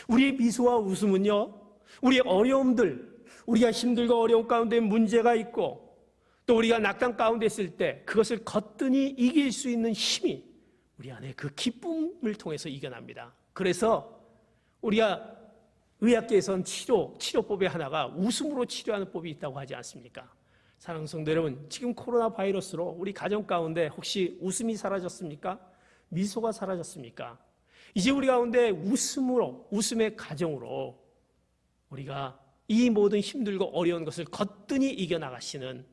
우리의 미소와 웃음은요, 우리의 어려움들, 우리가 힘들고 어려움 가운데 문제가 있고 또 우리가 낙담 가운데 있을 때 그것을 거뜬히 이길 수 있는 힘이 우리 안에 그 기쁨을 통해서 이겨납니다. 그래서 우리가 의학계에서는 치료법의 하나가 웃음으로 치료하는 법이 있다고 하지 않습니까? 사랑하는 성도 여러분, 지금 코로나 바이러스로 우리 가정 가운데 혹시 웃음이 사라졌습니까? 미소가 사라졌습니까? 이제 우리 가운데 웃음으로, 웃음의 가정으로 우리가 이 모든 힘들고 어려운 것을 거뜬히 이겨나가시는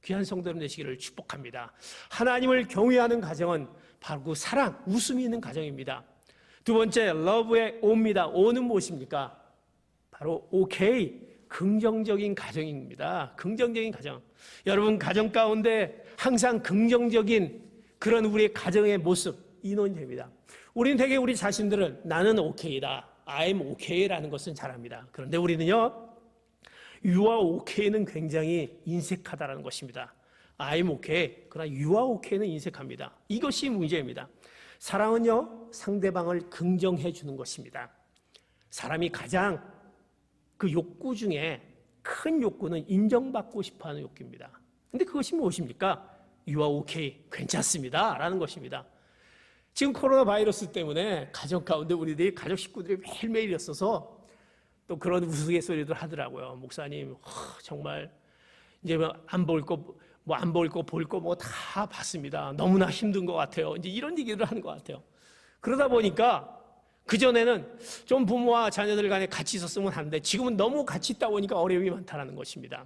귀한 성도 여러분 되시기를 축복합니다. 하나님을 경외하는 가정은 바로 그 사랑, 웃음이 있는 가정입니다. 두 번째, 러브의 O입니다. O는 무엇입니까? 바로 오케이, 긍정적인 가정입니다. 긍정적인 가정. 여러분 가정 가운데 항상 긍정적인 그런 우리의 가정의 모습 인원이 됩니다. 우리는 되게 우리 자신들은 나는 오케이다, I'm okay라는 것은 잘합니다. 그런데 우리는요, You are okay는 굉장히 인색하다라는 것입니다. I'm okay, 그러나 You are okay는 인색합니다. 이것이 문제입니다. 사랑은요, 상대방을 긍정해 주는 것입니다. 사람이 가장 그 욕구 중에 큰 욕구는 인정받고 싶어하는 욕구입니다. 근데 그것이 무엇입니까? You are okay, 괜찮습니다 라는 것입니다. 지금 코로나 바이러스 때문에 가정 가운데 우리들이 가족 식구들이 매일매일 있어서 또 그런 우스갯소리들 하더라고요. 목사님, 정말 이제 안 볼 거 볼 거 뭐 다 봤습니다. 너무나 힘든 것 같아요. 이제 이런 얘기를 하는 것 같아요. 그러다 보니까 그전에는 좀 부모와 자녀들 간에 같이 있었으면 하는데 지금은 너무 같이 있다 보니까 어려움이 많다는 것입니다.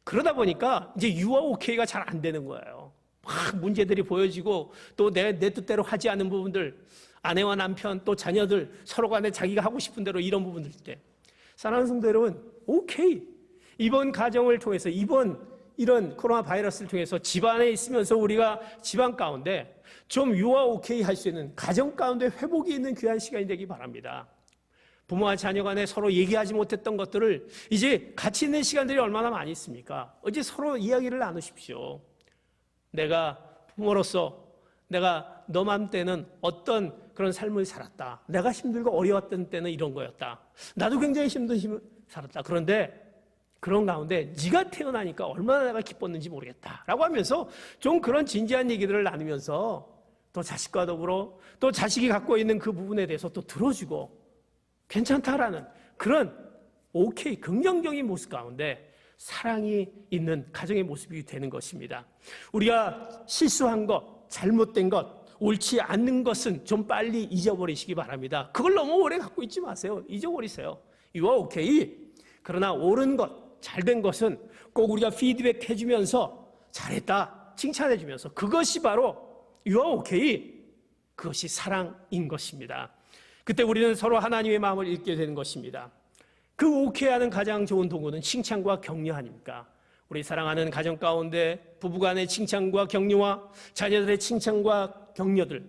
그러다 보니까 이제 유아 오케이가 잘 안 되는 거예요. 막 문제들이 보여지고 또 내 뜻대로 하지 않는 부분들, 아내와 남편 또 자녀들 서로 간에 자기가 하고 싶은 대로 이런 부분들 때, 사랑하는 성도 여러분, 오케이, 이번 가정을 통해서 이런 코로나 바이러스를 통해서 집안에 있으면서 우리가 집안 가운데 좀 유아 오케이 할 수 있는 가정 가운데 회복이 있는 귀한 시간이 되기 바랍니다. 부모와 자녀 간에 서로 얘기하지 못했던 것들을 이제 같이 있는 시간들이 얼마나 많이 있습니까? 이제 서로 이야기를 나누십시오. 내가 부모로서 내가 너만 때는 어떤 그런 삶을 살았다. 내가 힘들고 어려웠던 때는 이런 거였다. 나도 굉장히 힘든 힘을 살았다. 그런데 그런 가운데 네가 태어나니까 얼마나 내가 기뻤는지 모르겠다 라고 하면서 좀 그런 진지한 얘기들을 나누면서 또 자식과 더불어 또 자식이 갖고 있는 그 부분에 대해서 또 들어주고 괜찮다라는 그런 오케이, 긍정적인 모습 가운데 사랑이 있는 가정의 모습이 되는 것입니다. 우리가 실수한 것, 잘못된 것, 옳지 않는 것은 좀 빨리 잊어버리시기 바랍니다. 그걸 너무 오래 갖고 있지 마세요. 잊어버리세요. You are okay. 그러나 옳은 것, 잘된 것은 꼭 우리가 피드백 해주면서 잘했다, 칭찬해주면서 그것이 바로 You are okay. 그것이 사랑인 것입니다. 그때 우리는 서로 하나님의 마음을 읽게 되는 것입니다. 그 오케이하는 가장 좋은 도구는 칭찬과 격려 아닙니까? 우리 사랑하는 가정 가운데 부부간의 칭찬과 격려와 자녀들의 칭찬과 격려들,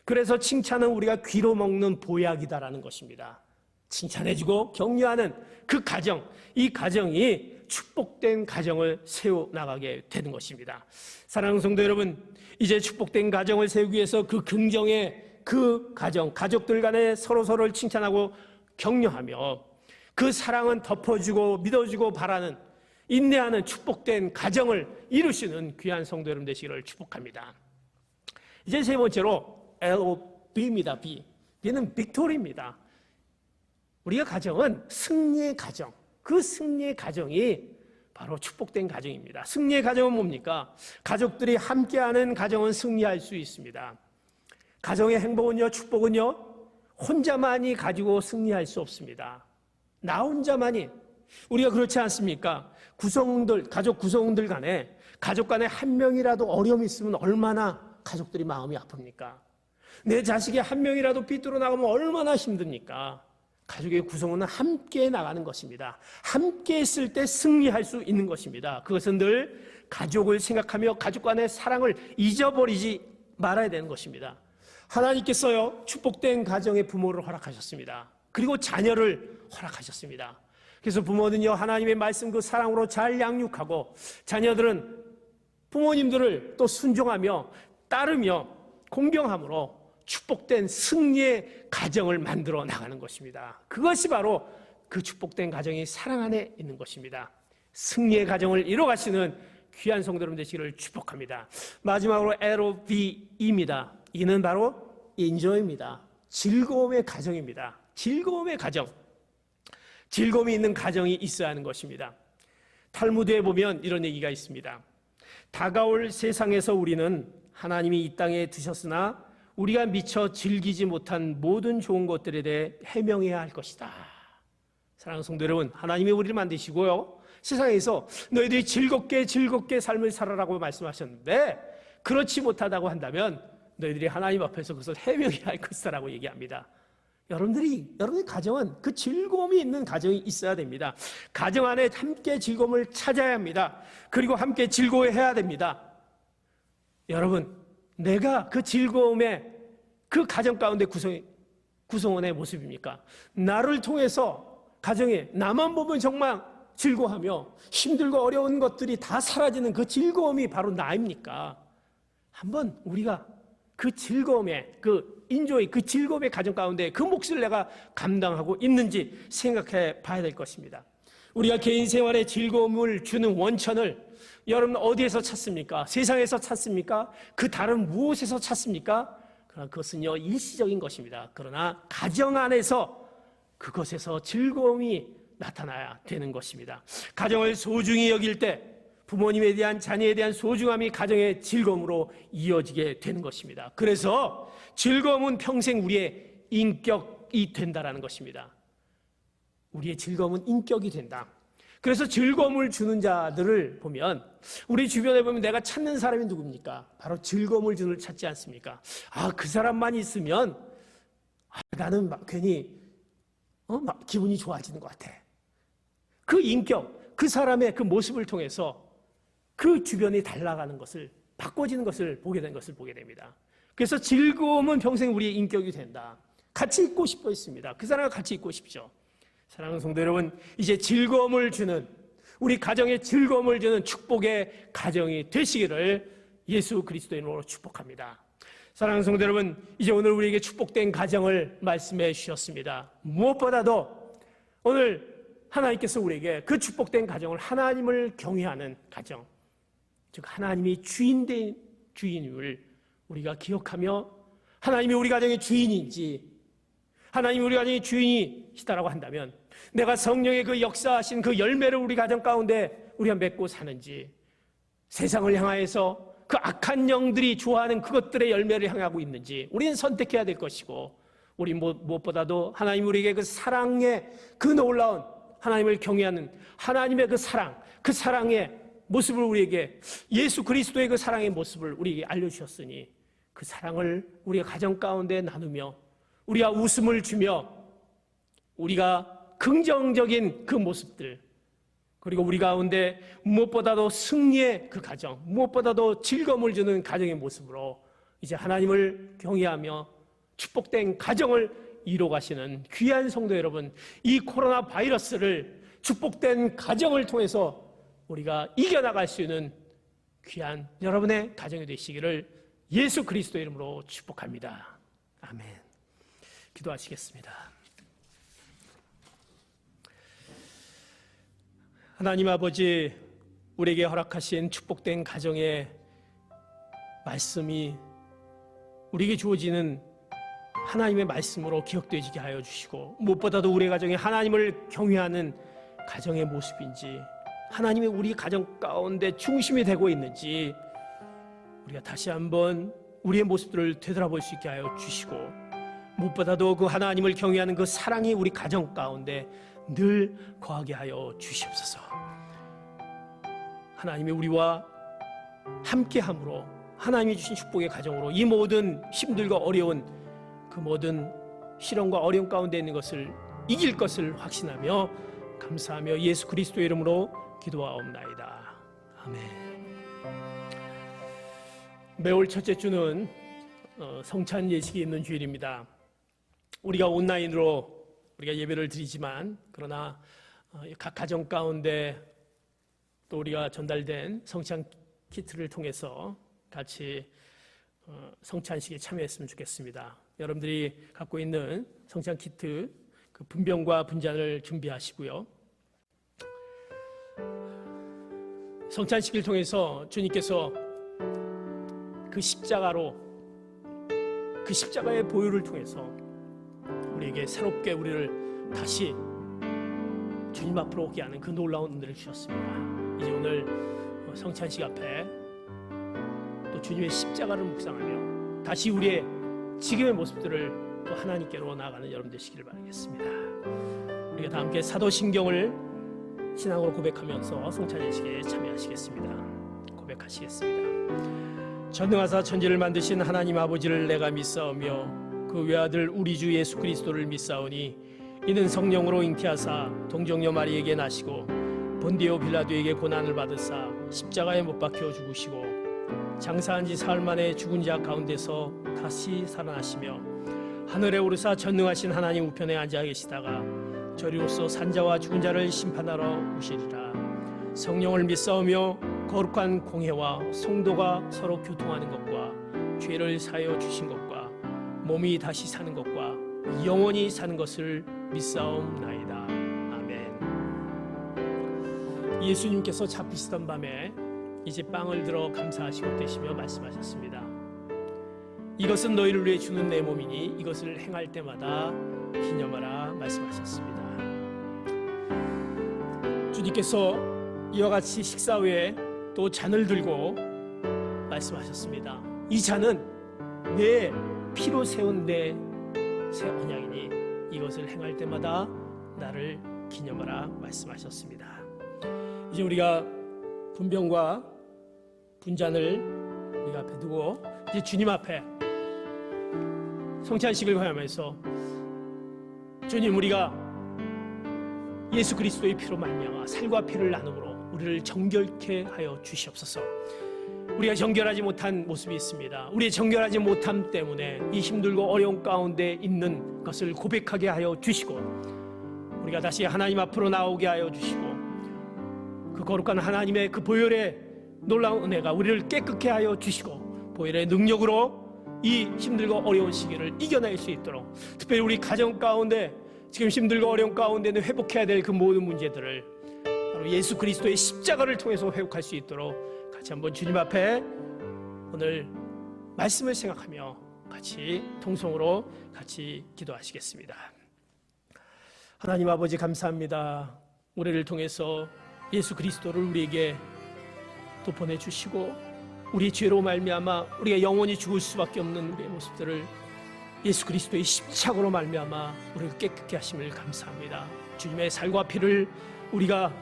그래서 칭찬은 우리가 귀로 먹는 보약이다라는 것입니다. 칭찬해주고 격려하는 그 가정, 이 가정이 축복된 가정을 세워나가게 되는 것입니다. 사랑하는 성도 여러분, 이제 축복된 가정을 세우기 위해서 그 긍정의 그 가정, 가족들 간에 서로서로를 칭찬하고 격려하며 그 사랑은 덮어주고 믿어주고 바라는, 인내하는 축복된 가정을 이루시는 귀한 성도 여러분 되시기를 축복합니다. 이제 세 번째로 LOB입니다. B는 빅토리입니다. 우리가 가정은 승리의 가정, 그 승리의 가정이 바로 축복된 가정입니다. 승리의 가정은 뭡니까? 가족들이 함께하는 가정은 승리할 수 있습니다. 가정의 행복은요, 축복은요, 혼자만이 가지고 승리할 수 없습니다. 나 혼자만이. 우리가 그렇지 않습니까? 가족 구성원들 간에, 가족 간에 한 명이라도 어려움이 있으면 얼마나 가족들이 마음이 아픕니까? 내 자식이 한 명이라도 삐뚤어 나가면 얼마나 힘듭니까? 가족의 구성원은 함께 나가는 것입니다. 함께 했을 때 승리할 수 있는 것입니다. 그것은 늘 가족을 생각하며 가족 간의 사랑을 잊어버리지 말아야 되는 것입니다. 하나님께서요, 축복된 가정의 부모를 허락하셨습니다. 그리고 자녀를 허락하셨습니다. 그래서 부모는요, 하나님의 말씀 그 사랑으로 잘 양육하고, 자녀들은 부모님들을 또 순종하며 따르며 공경함으로 축복된 승리의 가정을 만들어 나가는 것입니다. 그것이 바로 그 축복된 가정이 사랑 안에 있는 것입니다. 승리의 가정을 이뤄가시는 귀한 성도 여러분 되시기를 축복합니다. 마지막으로 LOVE입니다. 이는 바로 enjoy입니다. 즐거움의 가정입니다. 즐거움의 가정. 즐거움이 있는 가정이 있어야 하는 것입니다. 탈무드에 보면 이런 얘기가 있습니다. 다가올 세상에서 우리는 하나님이 이 땅에 두셨으나 우리가 미처 즐기지 못한 모든 좋은 것들에 대해 해명해야 할 것이다. 사랑하는 성도 여러분, 하나님이 우리를 만드시고요, 세상에서 너희들이 즐겁게 삶을 살아라고 말씀하셨는데, 그렇지 못하다고 한다면 너희들이 하나님 앞에서 그것을 해명해야 할 것이다라고 얘기합니다. 여러분의 가정은 그 즐거움이 있는 가정이 있어야 됩니다. 가정 안에 함께 즐거움을 찾아야 합니다. 그리고 함께 즐거워해야 됩니다. 여러분, 내가 그 즐거움의 그 가정 가운데 구성원의 모습입니까? 나를 통해서 가정에 나만 보면 정말 즐거워하며 힘들고 어려운 것들이 다 사라지는 그 즐거움이 바로 나입니까? 한번 우리가 그 즐거움의 그 즐거움의 가정 가운데 그 몫을 내가 감당하고 있는지 생각해 봐야 될 것입니다. 우리가 개인 생활에 즐거움을 주는 원천을 여러분 어디에서 찾습니까? 세상에서 찾습니까? 그 다른 무엇에서 찾습니까? 그러나 그것은요, 일시적인 것입니다. 그러나 가정 안에서 그것에서 즐거움이 나타나야 되는 것입니다. 가정을 소중히 여길 때 부모님에 대한, 자녀에 대한 소중함이 가정의 즐거움으로 이어지게 되는 것입니다. 그래서 즐거움은 평생 우리의 인격이 된다라는 것입니다. 우리의 즐거움은 인격이 된다. 그래서 즐거움을 주는 자들을 보면, 우리 주변에 보면 내가 찾는 사람이 누굽니까? 바로 즐거움을 주는 자를 찾지 않습니까? 그 사람만 있으면 나는 괜히 기분이 좋아지는 것 같아. 그 인격, 그 사람의 그 모습을 통해서 그 주변이 달라가는 것을, 바꿔지는 것을 보게 된 것을 보게 됩니다. 그래서 즐거움은 평생 우리의 인격이 된다. 같이 있고 싶어 했습니다. 그 사람과 같이 있고 싶죠. 사랑하는 성도 여러분, 이제 즐거움을 주는, 우리 가정에 즐거움을 주는 축복의 가정이 되시기를 예수 그리스도의 이름으로 축복합니다. 사랑하는 성도 여러분, 이제 오늘 우리에게 축복된 가정을 말씀해 주셨습니다. 무엇보다도 오늘 하나님께서 우리에게 그 축복된 가정을 하나님을 경외하는 가정, 즉 하나님이 주인임을 우리가 기억하며, 하나님이 우리 가정의 주인인지, 하나님이 우리 가정의 주인이시다라고 한다면 내가 성령의 그 역사하신 그 열매를 우리 가정 가운데 우리가 맺고 사는지, 세상을 향하여서 그 악한 영들이 좋아하는 그것들의 열매를 향하고 있는지 우리는 선택해야 될 것이고, 우리 무엇보다도 하나님 우리에게 그 사랑의 그 놀라운 하나님을 경외하는 하나님의 그 사랑의 모습을 우리에게, 예수 그리스도의 그 사랑의 모습을 우리에게 알려주셨으니 그 사랑을 우리가 가정 가운데 나누며 우리가 웃음을 주며 우리가 긍정적인 그 모습들, 그리고 우리 가운데 무엇보다도 승리의 그 가정, 무엇보다도 즐거움을 주는 가정의 모습으로 이제 하나님을 경외하며 축복된 가정을 이루어가시는 귀한 성도 여러분, 이 코로나 바이러스를 축복된 가정을 통해서 우리가 이겨나갈 수 있는 귀한 여러분의 가정이 되시기를 예수 그리스도의 이름으로 축복합니다. 아멘. 기도하시겠습니다. 하나님 아버지, 우리에게 허락하신 축복된 가정의 말씀이 우리에게 주어지는 하나님의 말씀으로 기억되지게 하여 주시고, 무엇보다도 우리 가정이 하나님을 경외하는 가정의 모습인지, 하나님이 우리 가정 가운데 중심이 되고 있는지 우리가 다시 한번 우리의 모습들을 되돌아볼 수 있게 하여 주시고, 무엇보다도 그 하나님을 경외하는 그 사랑이 우리 가정 가운데 늘 거하게 하여 주시옵소서. 하나님이 우리와 함께함으로 하나님이 주신 축복의 가정으로 이 모든 힘들고 어려운 그 모든 시련과 어려움 가운데 있는 것을 이길 것을 확신하며 감사하며 예수 그리스도의 이름으로 기도하옵나이다. 아멘. 매월 첫째 주는 성찬 예식이 있는 주일입니다. 우리가 온라인으로 우리가 예배를 드리지만 그러나 각 가정 가운데 또 우리가 전달된 성찬 키트를 통해서 같이 성찬식에 참여했으면 좋겠습니다. 여러분들이 갖고 있는 성찬 키트 그 분병과 분잔을 준비하시고요. 성찬식을 통해서 주님께서 그 십자가로 그 십자가의 보혈을 통해서 우리에게 새롭게 우리를 다시 주님 앞으로 오게 하는 그 놀라운 은혜를 주셨습니다. 이제 오늘 성찬식 앞에 또 주님의 십자가를 묵상하며 다시 우리의 지금의 모습들을 또 하나님께로 나아가는 여러분 되시기를 바라겠습니다. 우리가 다 함께 사도신경을 신앙으로 고백하면서 성찬식에 참여하시겠습니다. 고백하시겠습니다. 전능하사 천지를 만드신 하나님 아버지를 내가 믿사오며 그 외아들 우리 주 예수 그리스도를 믿사오니 이는 성령으로 잉태하사 동정녀 마리에게 나시고 본디오 빌라도에게 고난을 받으사 십자가에 못 박혀 죽으시고 장사한 지 사흘 만에 죽은 자 가운데서 다시 살아나시며 하늘에 오르사 전능하신 하나님 우편에 앉아 계시다가 저리로서 산자와 죽은 자를 심판하러 오시리라. 성령을 믿사오며 거룩한 공회와 성도가 서로 교통하는 것과 죄를 사하여 주신 것과 몸이 다시 사는 것과 영원히 사는 것을 믿사옵나이다. 아멘. 예수님께서 잡히시던 밤에 이제 빵을 들어 감사하시고 떼시며 말씀하셨습니다. 이것은 너희를 위해 주는 내 몸이니 이것을 행할 때마다 기념하라 말씀하셨습니다. 주님께서 이와 같이 식사 후에 또 잔을 들고 말씀하셨습니다. 이 잔은 내 피로 세운 내 새 언약이니 이것을 행할 때마다 나를 기념하라 말씀하셨습니다. 이제 우리가 분병과 분잔을 우리가 앞에 두고 이제 주님 앞에 성찬식을 하면서 주님, 우리가 예수 그리스도의 피로 말미암아 살과 피를 나눔으로 우리를 정결케 하여 주시옵소서. 우리가 정결하지 못한 모습이 있습니다. 우리의 정결하지 못함 때문에 이 힘들고 어려운 가운데 있는 것을 고백하게 하여 주시고 우리가 다시 하나님 앞으로 나오게 하여 주시고 그 거룩한 하나님의 그 보혈의 놀라운 은혜가 우리를 깨끗게 하여 주시고 보혈의 능력으로 이 힘들고 어려운 시기를 이겨낼 수 있도록 특별히 우리 가정 가운데 지금 힘들고 어려운 가운데는 회복해야 될 그 모든 문제들을 바로 예수 그리스도의 십자가를 통해서 회복할 수 있도록 같이 한번 주님 앞에 오늘 말씀을 생각하며 같이 통성으로 같이 기도하시겠습니다. 하나님 아버지 감사합니다. 우리를 통해서 예수 그리스도를 우리에게 또 보내주시고 우리 죄로 말미암아 우리가 영원히 죽을 수밖에 없는 우리의 모습들을 예수 그리스도의 십자가로 말미암아 우리를 깨끗게 하심을 감사합니다. 주님의 살과 피를 우리가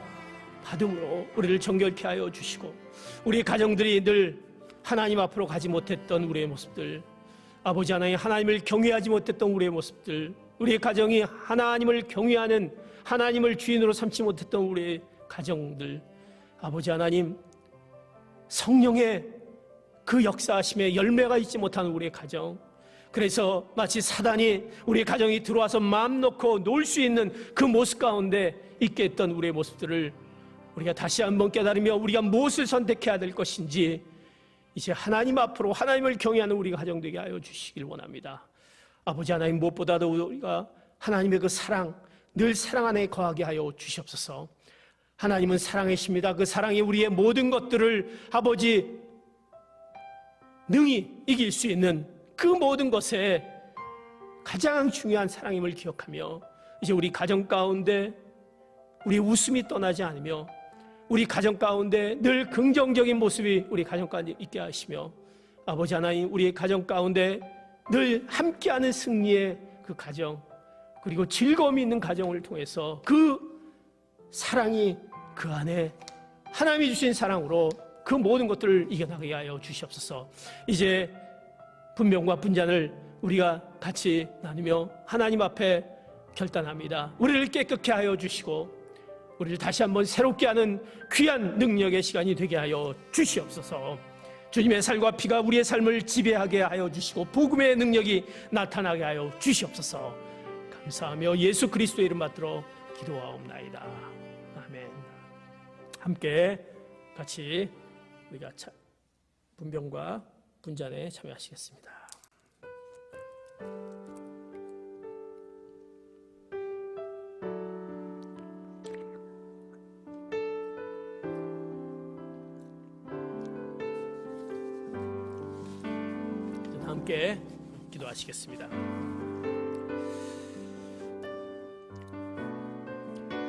받음으로 우리를 정결케 하여 주시고 우리 가정들이 늘 하나님 앞으로 가지 못했던 우리의 모습들, 아버지 하나님을 경외하지 못했던 우리의 모습들, 우리의 가정이 하나님을 경외하는 하나님을 주인으로 삼지 못했던 우리의 가정들, 아버지 하나님 성령의 그 역사하심에 열매가 있지 못한 우리의 가정, 그래서 마치 사단이 우리의 가정이 들어와서 마음 놓고 놀 수 있는 그 모습 가운데 있게 했던 우리의 모습들을 우리가 다시 한번 깨달으며 우리가 무엇을 선택해야 될 것인지 이제 하나님 앞으로 하나님을 경외하는 우리 가정 되게 하여 주시길 원합니다. 아버지 하나님, 무엇보다도 우리가 하나님의 그 사랑, 늘 사랑 안에 거하게 하여 주시옵소서. 하나님은 사랑이십니다. 그 사랑이 우리의 모든 것들을 아버지 능히 이길 수 있는 그 모든 것에 가장 중요한 사랑임을 기억하며 이제 우리 가정 가운데 우리 웃음이 떠나지 않으며 우리 가정 가운데 늘 긍정적인 모습이 우리 가정 가운데 있게 하시며 아버지 하나님, 우리의 가정 가운데 늘 함께하는 승리의 그 가정, 그리고 즐거움이 있는 가정을 통해서 그 사랑이 그 안에 하나님이 주신 사랑으로 그 모든 것들을 이겨나가게 하여 주시옵소서. 이제 분명과 분잔을 우리가 같이 나누며 하나님 앞에 결단합니다. 우리를 깨끗게 하여 주시고 우리를 다시 한번 새롭게 하는 귀한 능력의 시간이 되게 하여 주시옵소서. 주님의 살과 피가 우리의 삶을 지배하게 하여 주시고 복음의 능력이 나타나게 하여 주시옵소서. 감사하며 예수 그리스도의 이름 받들어 기도하옵나이다. 아멘. 함께 같이 우리가 분병과 분잔에 참여하시겠습니다. 함께 기도하시겠습니다.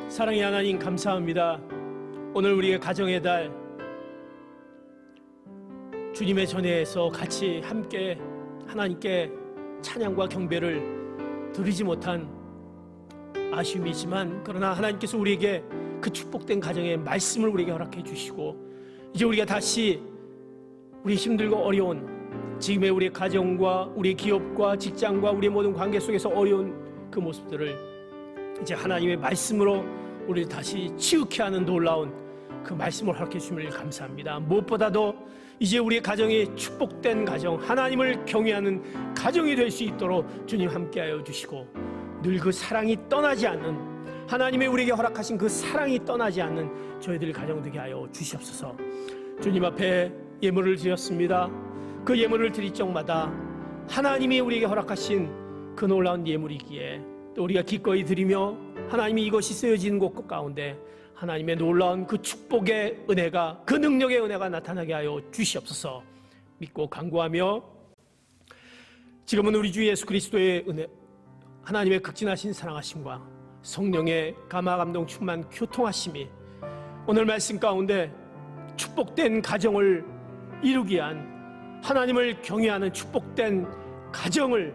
사랑의 하나님 감사합니다. 오늘 우리의 가정의 달 주님의 전에서 같이 함께 하나님께 찬양과 경배를 드리지 못한 아쉬움이지만 그러나 하나님께서 우리에게 그 축복된 가정의 말씀을 우리에게 허락해 주시고 이제 우리가 다시 우리 힘들고 어려운 지금의 우리의 가정과 우리의 기업과 직장과 우리의 모든 관계 속에서 어려운 그 모습들을 이제 하나님의 말씀으로 우리를 다시 치유케 하는 놀라운 그 말씀을 허락해 주심을 감사합니다. 무엇보다도 이제 우리의 가정이 축복된 가정, 하나님을 경외하는 가정이 될 수 있도록 주님 함께하여 주시고 늘 그 사랑이 떠나지 않는 하나님의 우리에게 허락하신 그 사랑이 떠나지 않는 저희들 가정 되게 하여 주시옵소서. 주님 앞에 예물을 드렸습니다. 그 예물을 드릴 적마다 하나님이 우리에게 허락하신 그 놀라운 예물이기에 또 우리가 기꺼이 드리며 하나님이 이것이 쓰여지는 곳 가운데 하나님의 놀라운 그 축복의 은혜가 그 능력의 은혜가 나타나게 하여 주시옵소서. 믿고 간구하며 지금은 우리 주 예수 그리스도의 은혜 하나님의 극진하신 사랑하심과 성령의 감화 감동 충만 교통하심이 오늘 말씀 가운데 축복된 가정을 이루기 위한 하나님을 경외하는 축복된 가정을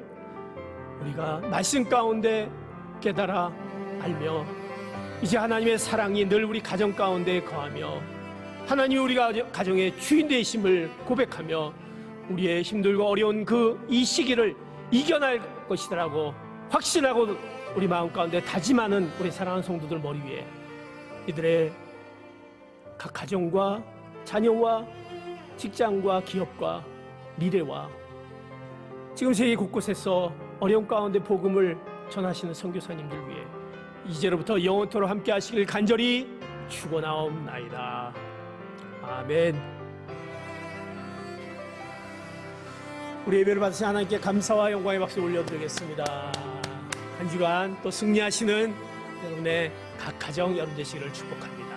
우리가 말씀 가운데 깨달아 알며 이제 하나님의 사랑이 늘 우리 가정 가운데 거하며 하나님이 우리가 가정의 주인 되심을 고백하며 우리의 힘들고 어려운 이 시기를 이겨낼 것이라고 확신하고 우리 마음 가운데 다짐하는 우리 사랑하는 성도들 머리 위에 이들의 각 가정과 자녀와 직장과 기업과 미래와 지금 세계 곳곳에서 어려움 가운데 복음을 전하시는 선교사님들 위해 이제로부터 영원토록 함께 하시길 간절히 축원하옵나이다. 아멘. 우리 예배를 받으신 하나님께 감사와 영광의 박수 올려드리겠습니다. 한 주간 또 승리하시는 여러분의 각 가정 여러분 되시기를 축복합니다.